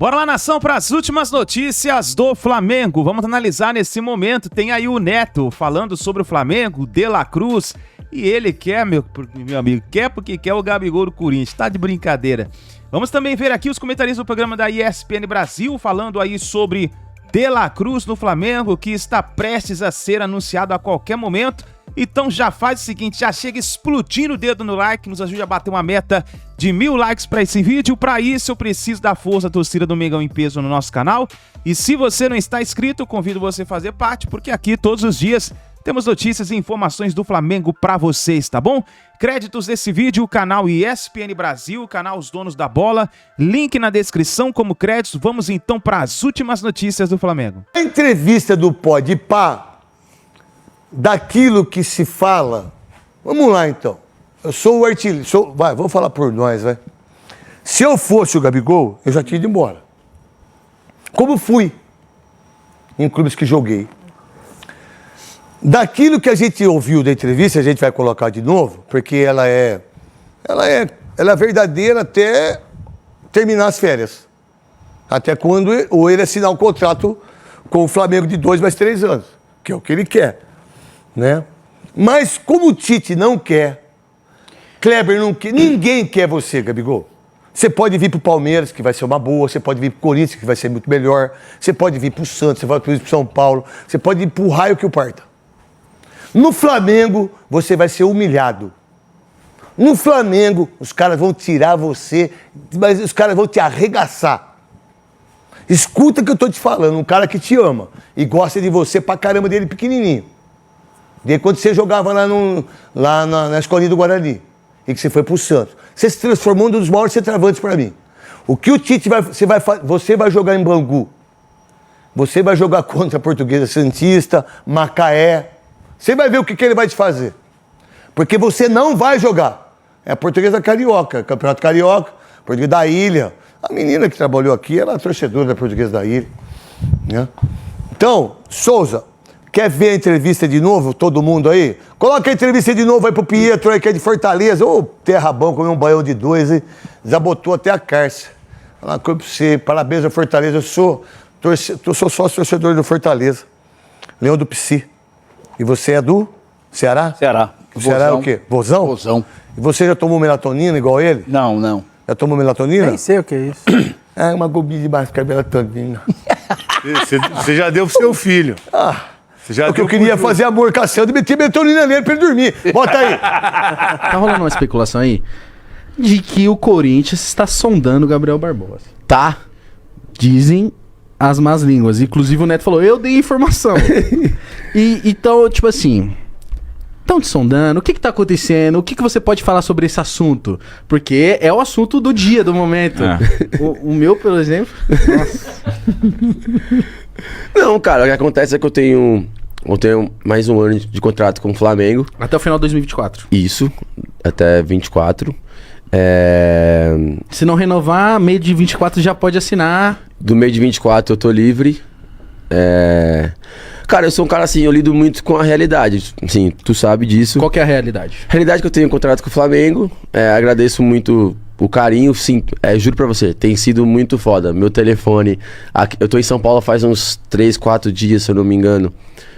Bora lá, nação, para as últimas notícias do Flamengo. Vamos analisar nesse momento. Tem aí o Neto falando sobre o Flamengo, De La Cruz. E ele quer, meu amigo, quer porque quer o Gabigol do Corinthians. Tá de brincadeira. Vamos também ver aqui os comentaristas do programa da ESPN Brasil falando aí sobre De La Cruz no Flamengo, que está prestes a ser anunciado a qualquer momento. Então já faz o seguinte, já chega explodindo o dedo no like, nos ajude a bater uma meta de 1000 likes para esse vídeo. Para isso eu preciso da força da torcida do Mengão em peso no nosso canal. E se você não está inscrito, convido você a fazer parte, porque aqui todos os dias temos notícias e informações do Flamengo para vocês, tá bom? Créditos desse vídeo, o canal ESPN Brasil, o canal Os Donos da Bola, link na descrição como créditos. Vamos então para as últimas notícias do Flamengo. A entrevista do Podpah, daquilo que se fala, vamos lá então, eu sou o artilheiro, vamos falar por nós, vai. Se eu fosse o Gabigol, eu já tinha ido embora. Como fui em clubes que joguei. Daquilo que a gente ouviu da entrevista, a gente vai colocar de novo, porque ela é verdadeira até terminar as férias. Até quando ou ele assinar um contrato com o Flamengo de 2 mais 3 anos, que é o que ele quer. Né? Mas como o Tite não quer, Kleber não quer, ninguém quer você, Gabigol. Você pode vir pro Palmeiras, que vai ser uma boa, você pode vir pro Corinthians, que vai ser muito melhor, você pode vir pro Santos, você pode vir pro São Paulo, você pode ir pro raio que o parta. No Flamengo, você vai ser humilhado. No Flamengo, os caras vão tirar você, mas os caras vão te arregaçar. Escuta o que eu tô te falando, um cara que te ama e gosta de você pra caramba dele pequenininho. De quando você jogava lá na escolinha do Guarani e que você foi pro Santos. Você se transformou num dos maiores centroavantes para mim. O que o Tite você vai jogar em Bangu. Você vai jogar contra a Portuguesa Santista, Macaé. Você vai ver o que ele vai te fazer. Porque você não vai jogar. É a Portuguesa Carioca, Campeonato Carioca, Portuguesa da Ilha. A menina que trabalhou aqui, ela é torcedora da Portuguesa da Ilha. Né? Então, Souza, quer ver a entrevista de novo, todo mundo aí? Coloca a entrevista de novo aí pro Pietro aí, que é de Fortaleza. Ô, terra bom, comeu um baião de 2, hein? Desabotou até a cárcere. Falar uma coisa pra você, parabéns ao Fortaleza. Eu sou sócio torcedor do Fortaleza. Leão do Psi. E você é do Ceará? Ceará. O Ceará é o quê? Vozão? Vozão. E você já tomou melatonina igual ele? Não, não. Já tomou melatonina? Nem sei o que é isso. É uma gobinha de máscara melatonina. Você já deu pro seu filho. Porque eu queria fazer amor com a Sandra e meter melatonina nele pra ele dormir. Bota aí. Tá rolando uma especulação aí de que o Corinthians está sondando o Gabriel Barbosa. Tá? Dizem as más línguas. Inclusive o Neto falou, eu dei informação. Então, tipo assim, estão te sondando, o que tá acontecendo? O que você pode falar sobre esse assunto? Porque é o assunto do dia, do momento. O meu, por exemplo... Nossa. Não, cara, o que acontece é que eu tenho mais um ano de contrato com o Flamengo. Até o final de 2024. Isso, até 24. Se não renovar, meio de 24 já pode assinar. Do meio de 24 eu tô livre. Cara, eu sou um cara assim, eu lido muito com a realidade. Assim, tu sabe disso. Qual que é a realidade? A realidade é que eu tenho um contrato com o Flamengo. Agradeço muito o carinho, sim, juro pra você, tem sido muito foda. Meu telefone, eu tô em São Paulo faz uns 3, 4 dias, se eu não me engano.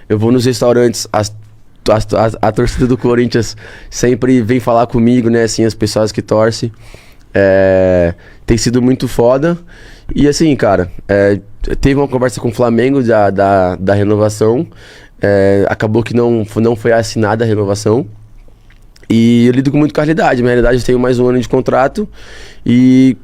Eu vou nos restaurantes, a torcida do Corinthians sempre vem falar comigo, né, assim, as pessoas que torcem. Tem sido muito foda. E assim, cara, teve uma conversa com o Flamengo da renovação. Acabou que não foi assinada a renovação. E eu lido com muito com a realidade. Na realidade, eu tenho mais um ano de contrato. E,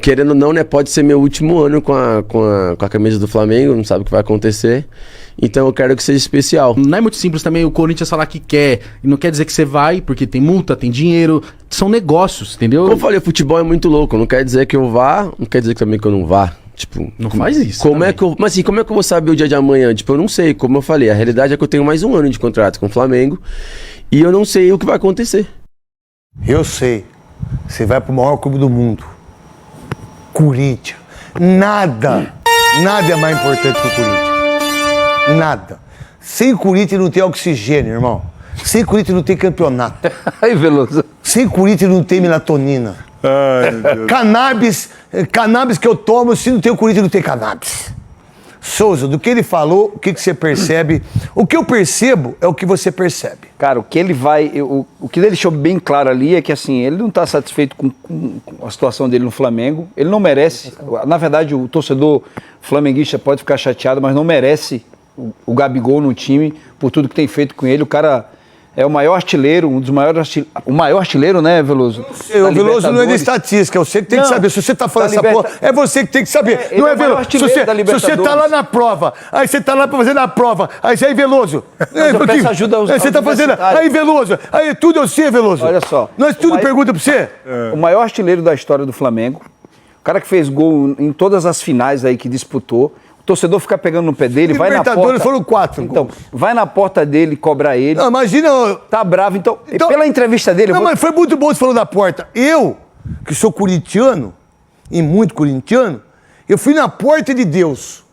querendo ou não, né, pode ser meu último ano com a camisa do Flamengo. Não sabe o que vai acontecer. Então eu quero que seja especial. Não é muito simples também o Corinthians falar que quer. E não quer dizer que você vai, porque tem multa, tem dinheiro. São negócios, entendeu? Como eu falei, o futebol é muito louco. Não quer dizer que eu vá, não quer dizer também que eu não vá. Tipo, não faz isso. Mas assim, como é que eu vou saber o dia de amanhã? Tipo, eu não sei. Como eu falei, a realidade é que eu tenho mais um ano de contrato com o Flamengo. E eu não sei o que vai acontecer. Eu sei. Você vai pro maior clube do mundo. Corinthians. Nada é mais importante que o Corinthians. Nada. Sem Corinthians não tem oxigênio, irmão. Sem Corinthians não tem campeonato. Aí, Veloso. Sem Corinthians não tem melatonina. Ai, meu Deus. Cannabis que eu tomo, se não tem o Corinthians, não tem cannabis. Souza, do que ele falou, o que você percebe? O que eu percebo é o que você percebe. Cara, o que ele vai... O que ele deixou bem claro ali é que, assim, ele não está satisfeito com a situação dele no Flamengo. Ele não merece... Na verdade, o torcedor flamenguista pode ficar chateado, mas não merece o Gabigol no time por tudo que tem feito com ele. O cara é o maior artilheiro, um dos maiores artilheiros... O maior artilheiro, né, Veloso? O Veloso não é de estatística, eu sei que tem que saber. Se você tá falando essa porra, é você que tem que saber. Não é Veloso. Se você tá lá na prova, aí você tá lá pra fazer na prova, aí você é Veloso. eu peço ajuda aos você tá fazendo. Aí, Veloso. Aí tudo eu sei, Veloso. Olha só. Nós tudo pergunta pra você. O maior artilheiro da história do Flamengo, o cara que fez gol em todas as finais aí que disputou. O torcedor fica pegando no pé dele, vai na porta... Libertadores foram 4. Então, vai na porta dele cobrar ele. Não, imagina... Tá bravo, então pela entrevista dele... Não, mas foi muito bom você falou da porta. Eu, que sou corintiano, e muito corintiano, eu fui na porta de Deus.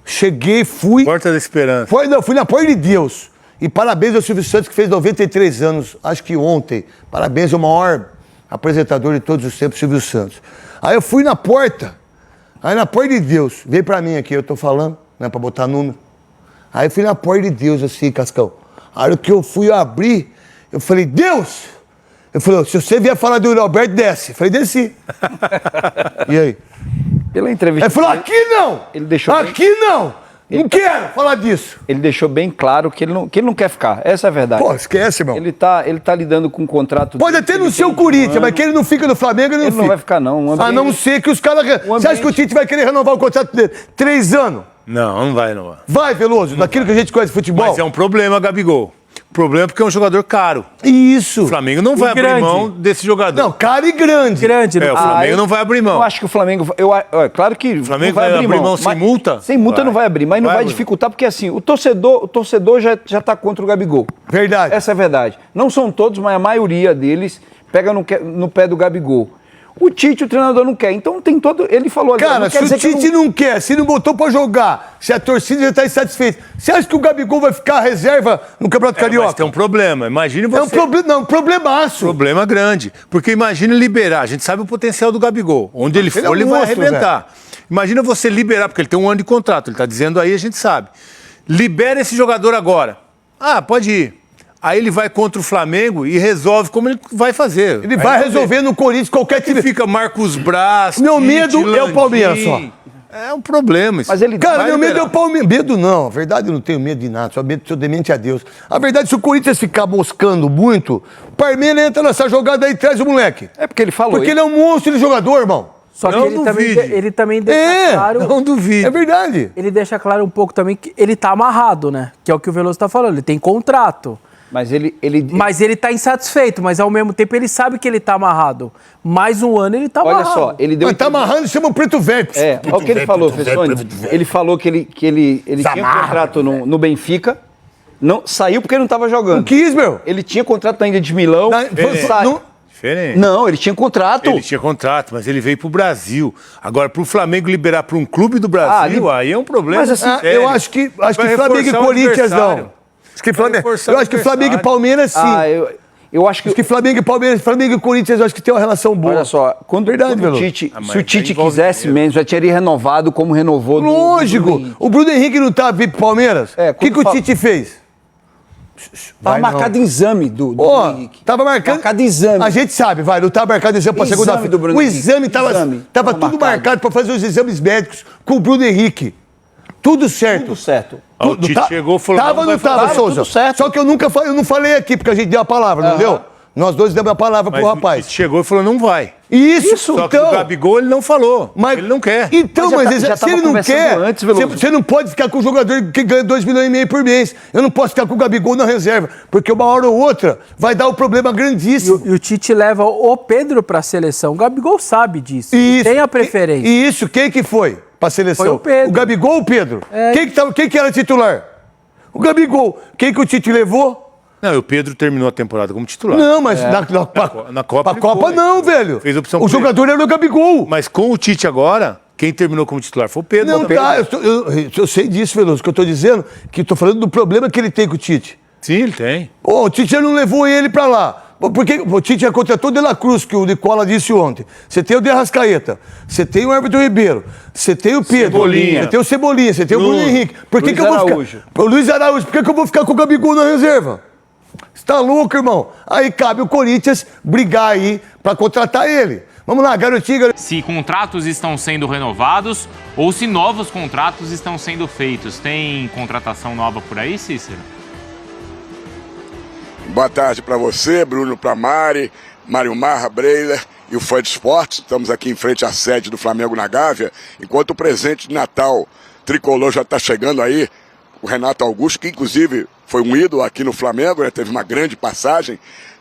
Cheguei, fui... Porta da Esperança. Fui na porta de Deus. E parabéns ao Silvio Santos, que fez 93 anos, acho que ontem. Parabéns ao maior apresentador de todos os tempos, Silvio Santos. Aí eu fui na porta... Aí na porta de Deus, veio pra mim aqui, eu tô falando, né, pra botar número. Aí eu fui na porta de Deus, assim, Cascão. Aí o que eu fui abrir, eu falei, Deus! Eu falei, se você vier falar do Yuri Alberto, desce. Eu falei, desci. E aí? Pela entrevista... Ele falou, aqui não! Ele deixou aqui não! Não quero falar disso. Ele deixou bem claro que ele não quer ficar. Essa é a verdade. Pô, esquece, irmão. Ele tá lidando com um contrato... Pode até não ser o Corinthians, mas que ele não fica no Flamengo, ele não vai ficar, não. A não ser que os caras... Você acha que o Tite vai querer renovar o contrato dele? 3 anos? Não vai, não vai. Vai, Veloso, daquilo que a gente conhece de futebol. Mas é um problema, Gabigol. O problema é porque é um jogador caro. Isso. O Flamengo não vai abrir mão desse jogador. Não, caro e grande. O Flamengo não vai abrir mão. Eu acho que o Flamengo... Claro que o Flamengo vai abrir mão sem multa? Sem multa não vai abrir, mas não vai dificultar, porque assim, o torcedor já tá contra o Gabigol. Verdade. Essa é a verdade. Não são todos, mas a maioria deles pega no pé do Gabigol. O Tite, o treinador, não quer. Então tem todo... Ele falou... Cara, se o Tite não quer, se não botou pra jogar, se a torcida já tá insatisfeita, você acha que o Gabigol vai ficar reserva no Campeonato Carioca? Mas tem um problema. Imagine você... É um problemaço. Problema grande. Porque imagina liberar. A gente sabe o potencial do Gabigol. Onde ele for, ele vai arrebentar. Imagina você liberar, porque ele tem 1 ano de contrato. Ele tá dizendo aí, a gente sabe. Libera esse jogador agora. Ah, pode ir. Aí ele vai contra o Flamengo e resolve como ele vai fazer. Ele vai resolver no Corinthians qualquer time. Fica Marcos Braz. Meu medo é o Palmeiras só. É um problema isso. Mas ele cara, meu medo é o Palmeiras. Medo não. A verdade, eu não tenho medo de nada. Só medo, sou demente a Deus. A verdade, se o Corinthians ficar moscando muito, o Palmeiras entra nessa jogada aí e traz o moleque. É porque ele falou. Porque ele é um monstro de jogador, irmão. Só que ele também deixa claro... Não duvido. É verdade. Ele deixa claro um pouco também que ele tá amarrado, né? Que é o que o Veloso tá falando. Ele tem contrato. Mas ele tá insatisfeito, mas ao mesmo tempo ele sabe que ele tá amarrado. Mais um ano ele tá amarrado. Olha só, ele deu... Mas tá amarrando, chama o Preto Velho. Olha o que ele falou, Fessoni. Ele falou que ele tinha contrato no Benfica, não, saiu porque ele não tava jogando. Não quis, meu. Ele tinha contrato na Índia de Milão. Diferente. Não, ele tinha contrato. Ele tinha contrato, mas ele veio pro Brasil. Agora, pro Flamengo liberar pra um clube do Brasil, aí é um problema. Mas assim, eu acho que Flamengo e Corinthians não. Eu acho que Flamengo e Palmeiras, sim. Eu acho que Flamengo e Corinthians, eu acho que tem uma relação boa. Olha só, se o Tite quisesse menos, já teria renovado como renovou. Lógico. O Bruno Henrique não tá vindo pro Palmeiras? O que o Tite fez? Tava marcado exame do Bruno Henrique. Tava marcado exame. A gente sabe, não tava marcado exame pra segunda-feira. O exame tava tudo marcado pra fazer os exames médicos com o Bruno Henrique. Tudo certo. Tudo certo. O Tite chegou e falou... Tava ou não tava, Souza? Só que eu não falei aqui, porque a gente deu a palavra, não deu? Nós dois demos a palavra pro rapaz. O Tite chegou e falou, não vai. Isso, só que o Gabigol, ele não falou. Ele não quer. Então, mas se ele não quer, você não pode ficar com um jogador que ganha 2,5 milhões por mês. Eu não posso ficar com o Gabigol na reserva, porque uma hora ou outra vai dar um problema grandíssimo. E o Tite leva o Pedro pra seleção. O Gabigol sabe disso. Tem a preferência. Isso, quem que foi pra seleção? Foi o Pedro. O Gabigol ou o Pedro? Quem que era titular? O Gabigol. Quem que o Tite levou? Não, e o Pedro terminou a temporada como titular. Não, mas na Copa não, velho. Fez opção o jogador era o Gabigol. Mas com o Tite agora, quem terminou como titular foi o Pedro. Não, eu sei disso, Veloso. O que eu tô dizendo, que tô falando do problema que ele tem com o Tite. Sim, ele tem. O Tite já não levou ele pra lá. Porque o Tite já contratou o De La Cruz, que o Nicola disse ontem. Você tem o De Arrascaeta, você tem o Everton Ribeiro, você tem o Pedro, Cebolinha. você tem o Cebolinha, você tem o Bruno Henrique. Por que Luiz que eu vou Araújo. ficar... O Luiz Araújo, por que eu vou ficar com o Gabigol na reserva? Você tá louco, irmão? Aí cabe o Corinthians brigar aí pra contratar ele. Vamos lá, garotinho. Se contratos estão sendo renovados ou se novos contratos estão sendo feitos. Tem contratação nova por aí, Cícero? Boa tarde para você, Bruno, para Mari, Mário Marra, Breiler e o Fã de Esportes. Estamos aqui em frente à sede do Flamengo na Gávea, enquanto o presente de Natal tricolor já está chegando aí. O Renato Augusto, que inclusive foi um ídolo aqui no Flamengo, né, teve uma grande passagem.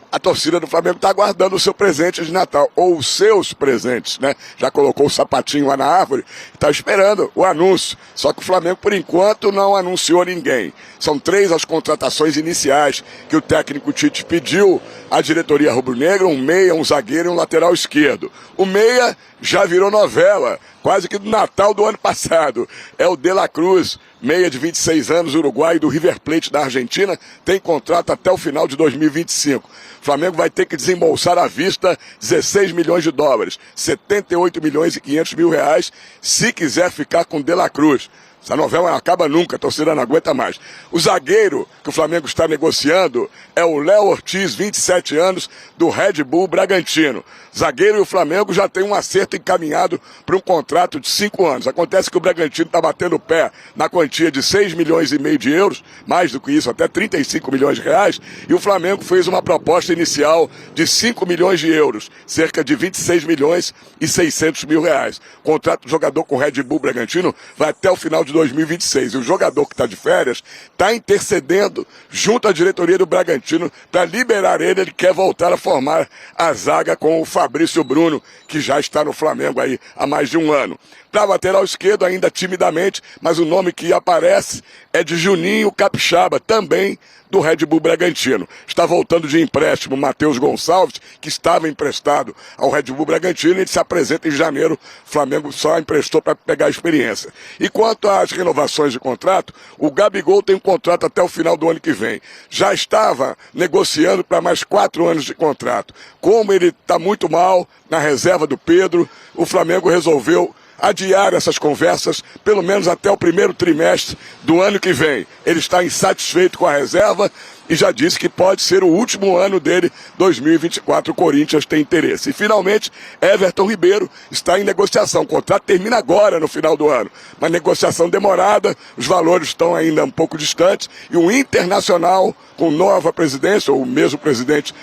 A torcida do Flamengo está aguardando o seu presente de Natal, ou os seus presentes, né? Já colocou o sapatinho lá na árvore, está esperando o anúncio. Só que o Flamengo, por enquanto, não anunciou ninguém. São 3 as contratações iniciais que o técnico Tite pediu à diretoria rubro-negra, um meia, um zagueiro e um lateral esquerdo. O meia já virou novela, quase que do Natal do ano passado. É o De La Cruz, meia de 26 anos, uruguaio do River Plate da Argentina, tem contrato até o final de 2025. O Flamengo vai ter que desembolsar à vista 16 milhões de dólares, 78 milhões e 500 mil reais, se quiser ficar com De La Cruz. Essa novela não acaba nunca, a torcida não aguenta mais. O zagueiro que o Flamengo está negociando é o Léo Ortiz, 27 anos, do Red Bull Bragantino. Zagueiro e o Flamengo já tem um acerto encaminhado para um contrato de 5 anos. Acontece que o Bragantino está batendo o pé na quantia de 6 milhões e meio de euros, mais do que isso, até 35 milhões de reais, e o Flamengo fez uma proposta inicial de 5 milhões de euros, cerca de 26 milhões e 600 mil reais. O contrato do jogador com o Red Bull Bragantino vai até o final de 2026. E o jogador que está de férias está intercedendo junto à diretoria do Bragantino para liberar ele. Ele quer voltar a formar a zaga com o Fabrício Bruno, que já está no Flamengo aí há mais de um ano. Para lateral esquerdo, ainda timidamente, mas o nome que aparece é de Juninho Capixaba, também do Red Bull Bragantino. Está voltando de empréstimo o Matheus Gonçalves, que estava emprestado ao Red Bull Bragantino, e ele se apresenta em janeiro. O Flamengo só emprestou para pegar a experiência. E quanto às renovações de contrato, o Gabigol tem um contrato até o final do ano que vem. Já estava negociando para mais 4 anos de contrato. Como ele está muito mal na reserva do Pedro, o Flamengo resolveu adiar essas conversas, pelo menos até o primeiro trimestre do ano que vem. Ele está insatisfeito com a reserva e já disse que pode ser o último ano dele, 2024, o Corinthians tem interesse. E finalmente, Everton Ribeiro está em negociação. O contrato termina agora, no final do ano. Uma negociação demorada, os valores estão ainda um pouco distantes, e o Internacional, com nova presidência, ou o mesmo presidente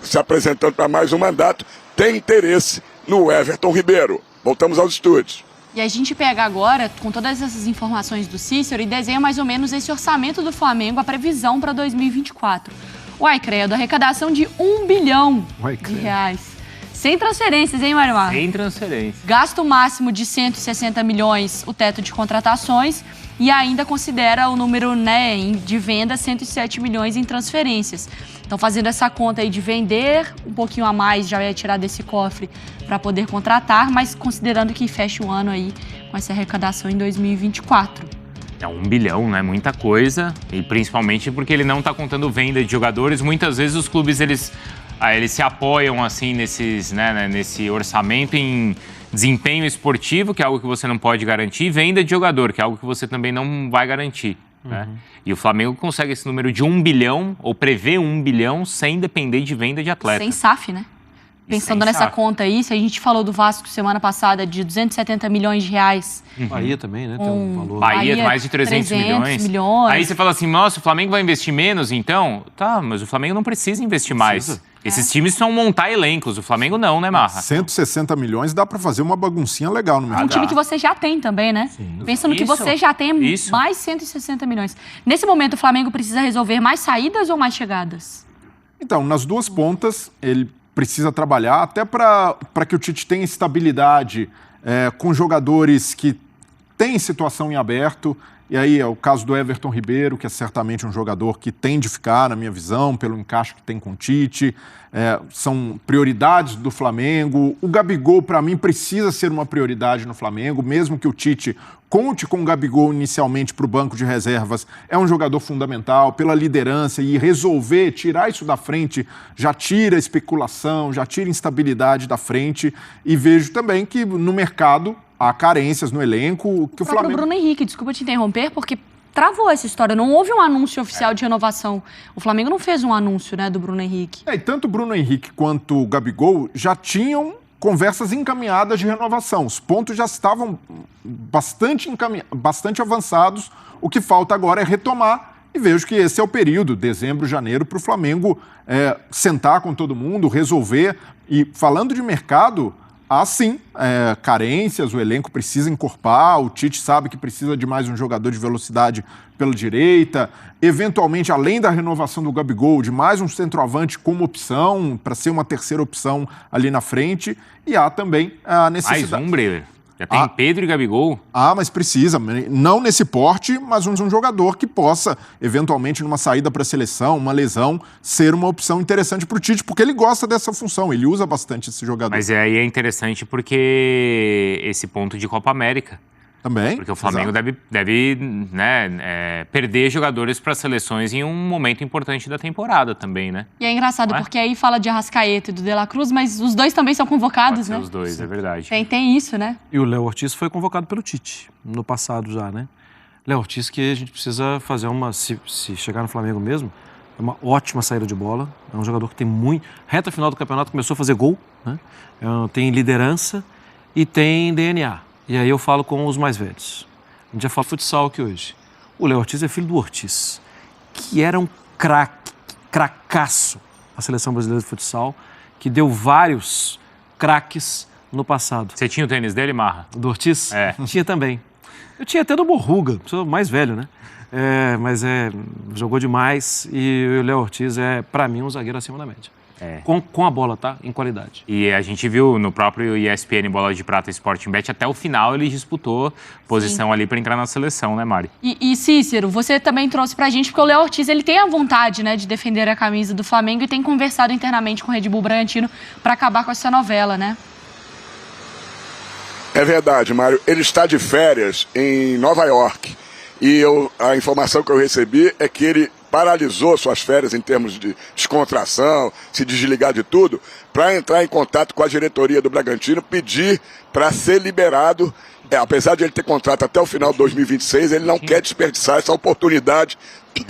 se apresentando para mais um mandato, tem interesse no Everton Ribeiro. Voltamos aos estúdios. E a gente pega agora, com todas essas informações do Cícero, e desenha mais ou menos esse orçamento do Flamengo, a previsão para 2024. Uai, credo, arrecadação de 1 bilhão de reais. Sem transferências, hein, Mário Marra? Sem transferência. Gasto máximo de 160 milhões, o teto de contratações, e ainda considera o número, né, de venda, 107 milhões em transferências. Então, fazendo essa conta aí de vender, um pouquinho a mais já vai tirar desse cofre para poder contratar, mas considerando que fecha o ano aí com essa arrecadação em 2024. É 1 bilhão, né? Muita coisa, e principalmente porque ele não está contando venda de jogadores. Muitas vezes os clubes, eles se apoiam assim nesse orçamento em desempenho esportivo, que é algo que você não pode garantir, e venda de jogador, que é algo que você também não vai garantir. Né? E o Flamengo consegue esse número de 1 bilhão, ou prevê 1 bilhão, sem depender de venda de atleta. Sem SAF, né? Pensando nessa conta aí, se a gente falou do Vasco semana passada de 270 milhões de reais. Bahia também, né? Tem um valor. Bahia mais de 300 milhões. Aí você fala assim, nossa, o Flamengo vai investir menos, então? Tá, mas o Flamengo não precisa investir mais. Esses times são montar elencos, o Flamengo não, né, Marra? 160 milhões dá pra fazer uma baguncinha legal no mercado. Um time que você já tem também, né? Sim. Pensa no que você já tem, mais 160 milhões. Nesse momento, o Flamengo precisa resolver mais saídas ou mais chegadas? Então, nas duas pontas, ele precisa trabalhar, até para que o Tite tenha estabilidade com jogadores que têm situação em aberto. E aí é o caso do Everton Ribeiro, que é certamente um jogador que tem de ficar, na minha visão, pelo encaixe que tem com o Tite. São prioridades do Flamengo. O Gabigol, para mim, precisa ser uma prioridade no Flamengo, mesmo que o Tite conte com o Gabigol inicialmente para o banco de reservas. É um jogador fundamental pela liderança e resolver, tirar isso da frente, já tira especulação, já tira instabilidade da frente. E vejo também que no mercado há carências no elenco. Que o Flamengo... Bruno Henrique, desculpa te interromper, porque travou essa história. Não houve um anúncio oficial de renovação. O Flamengo não fez um anúncio, né, do Bruno Henrique. E tanto o Bruno Henrique quanto o Gabigol já tinham conversas encaminhadas de renovação. Os pontos já estavam bastante avançados. O que falta agora é retomar. E vejo que esse é o período, dezembro, janeiro, para o Flamengo sentar com todo mundo, resolver. E falando de mercado... Há sim carências, o elenco precisa encorpar, o Tite sabe que precisa de mais um jogador de velocidade pela direita, eventualmente, além da renovação do Gabigol, de mais um centroavante como opção, para ser uma terceira opção ali na frente, e há também a necessidade... Mais um, Breler? Já tem Pedro e Gabigol? Mas precisa, não nesse porte, mas um jogador que possa, eventualmente, numa saída para a seleção, uma lesão, ser uma opção interessante para o Tite, porque ele gosta dessa função, ele usa bastante esse jogador. Mas aí é interessante porque esse ponto de Copa América. Também. Porque o Flamengo deve perder jogadores para seleções em um momento importante da temporada também, né? E é engraçado, porque aí fala de Arrascaeta e do De La Cruz, mas os dois também são convocados, né? Os dois, é verdade. Tem isso, né? E o Léo Ortiz foi convocado pelo Tite, no passado já, né? Léo Ortiz, que a gente precisa fazer se chegar no Flamengo mesmo, é uma ótima saída de bola, é um jogador que tem muito... Reta final do campeonato começou a fazer gol, né? Tem liderança e tem DNA. E aí eu falo com os mais velhos. A gente já fala futsal aqui hoje. O Léo Ortiz é filho do Ortiz, que era um cracaço na Seleção Brasileira de Futsal, que deu vários craques no passado. Você tinha o tênis dele, Marra? Do Ortiz? Tinha também. Eu tinha até do Borruga, sou mais velho, né? Mas jogou demais e o Léo Ortiz para mim, um zagueiro acima da média. Com a bola, tá? Em qualidade. E a gente viu no próprio ESPN Bola de Prata Sporting Bet, até o final ele disputou posição ali para entrar na seleção, né, Mari? E Cícero, você também trouxe pra gente, porque o Léo Ortiz, ele tem a vontade, né, de defender a camisa do Flamengo e tem conversado internamente com o Red Bull Bragantino para acabar com essa novela, né? É verdade, Mário. Ele está de férias em Nova York. E a informação que eu recebi é que ele paralisou suas férias em termos de descontração, se desligar de tudo, para entrar em contato com a diretoria do Bragantino, pedir para ser liberado. Apesar de ele ter contrato até o final de 2026, ele não quer desperdiçar essa oportunidade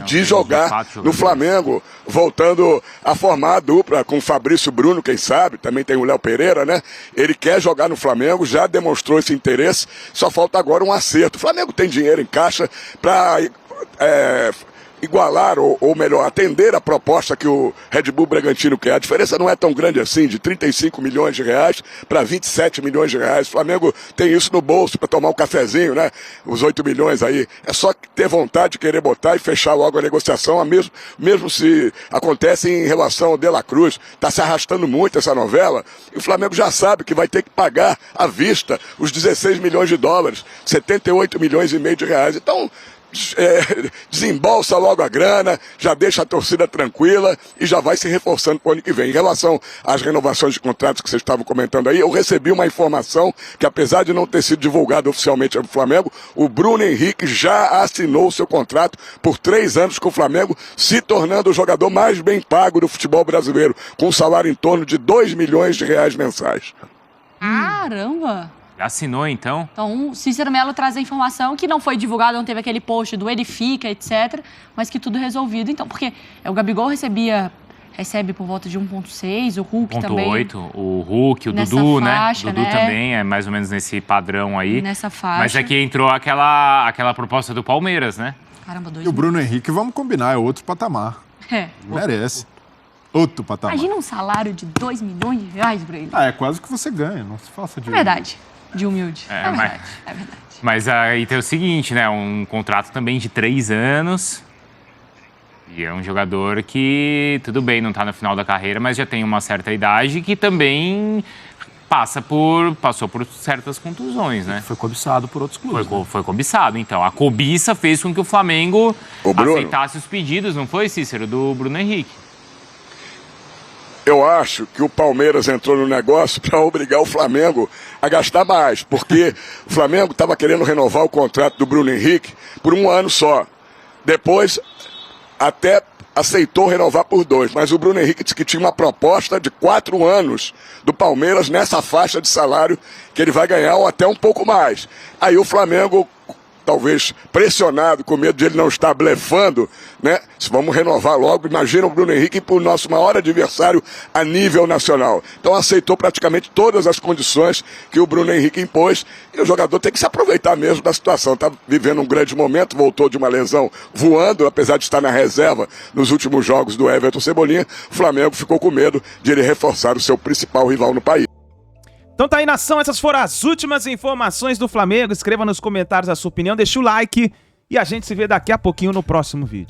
de jogar no Flamengo, voltando a formar a dupla com o Fabrício Bruno, quem sabe, também tem o Léo Pereira, né? Ele quer jogar no Flamengo, já demonstrou esse interesse, só falta agora um acerto. O Flamengo tem dinheiro em caixa para igualar, ou melhor, atender a proposta que o Red Bull Bragantino quer. A diferença não é tão grande assim, de 35 milhões de reais para 27 milhões de reais. O Flamengo tem isso no bolso para tomar um cafezinho, né? Os 8 milhões aí. É só ter vontade de querer botar e fechar logo a negociação, mesmo se acontece em relação ao De La Cruz. Está se arrastando muito essa novela e o Flamengo já sabe que vai ter que pagar à vista os 16 milhões de dólares, 78 milhões e meio de reais. Então, desembolsa logo a grana, já deixa a torcida tranquila e já vai se reforçando para o ano que vem. Em relação às renovações de contratos que vocês estavam comentando aí, eu recebi uma informação que, apesar de não ter sido divulgado oficialmente no Flamengo, o Bruno Henrique já assinou o seu contrato por 3 anos com o Flamengo, se tornando o jogador mais bem pago do futebol brasileiro, com um salário em torno de 2 milhões de reais mensais. Caramba! Assinou, então? Então, Cícero Melo traz a informação que não foi divulgado, não teve aquele post do Edifica, etc., mas que tudo resolvido. Então, porque o Gabigol recebe por volta de 1,6, o Hulk também. 1,8, o Hulk, o Dudu, faixa, né? O Dudu também é mais ou menos nesse padrão aí. Nessa faixa. Mas aqui entrou aquela proposta do Palmeiras, né? Caramba, 2 E o Bruno Henrique, vamos combinar, é outro patamar. Merece. Outro patamar. Imagina um salário de 2 milhões de reais, Breno. É quase que você ganha, não se faça de... É verdade. De humilde. É verdade. Mas aí tem o seguinte, né? Um contrato também de 3 anos. E é um jogador que, tudo bem, não tá no final da carreira, mas já tem uma certa idade que também passou por certas contusões, né? Foi cobiçado por outros clubes. Foi cobiçado, então. A cobiça fez com que o Flamengo aceitasse os pedidos, não foi, Cícero, do Bruno Henrique? Eu acho que o Palmeiras entrou no negócio para obrigar o Flamengo a gastar mais, porque o Flamengo estava querendo renovar o contrato do Bruno Henrique por 1 ano só. Depois, até aceitou renovar por 2, mas o Bruno Henrique disse que tinha uma proposta de 4 anos do Palmeiras nessa faixa de salário que ele vai ganhar ou até um pouco mais. Aí o Flamengo, talvez pressionado, com medo de ele não estar blefando, né? Vamos renovar logo. Imagina o Bruno Henrique para o nosso maior adversário a nível nacional. Então aceitou praticamente todas as condições que o Bruno Henrique impôs e o jogador tem que se aproveitar mesmo da situação. Está vivendo um grande momento, voltou de uma lesão voando, apesar de estar na reserva nos últimos jogos do Everton Cebolinha. O Flamengo ficou com medo de ele reforçar o seu principal rival no país. Então tá aí, nação, essas foram as últimas informações do Flamengo. Escreva nos comentários a sua opinião, deixa o like e a gente se vê daqui a pouquinho no próximo vídeo.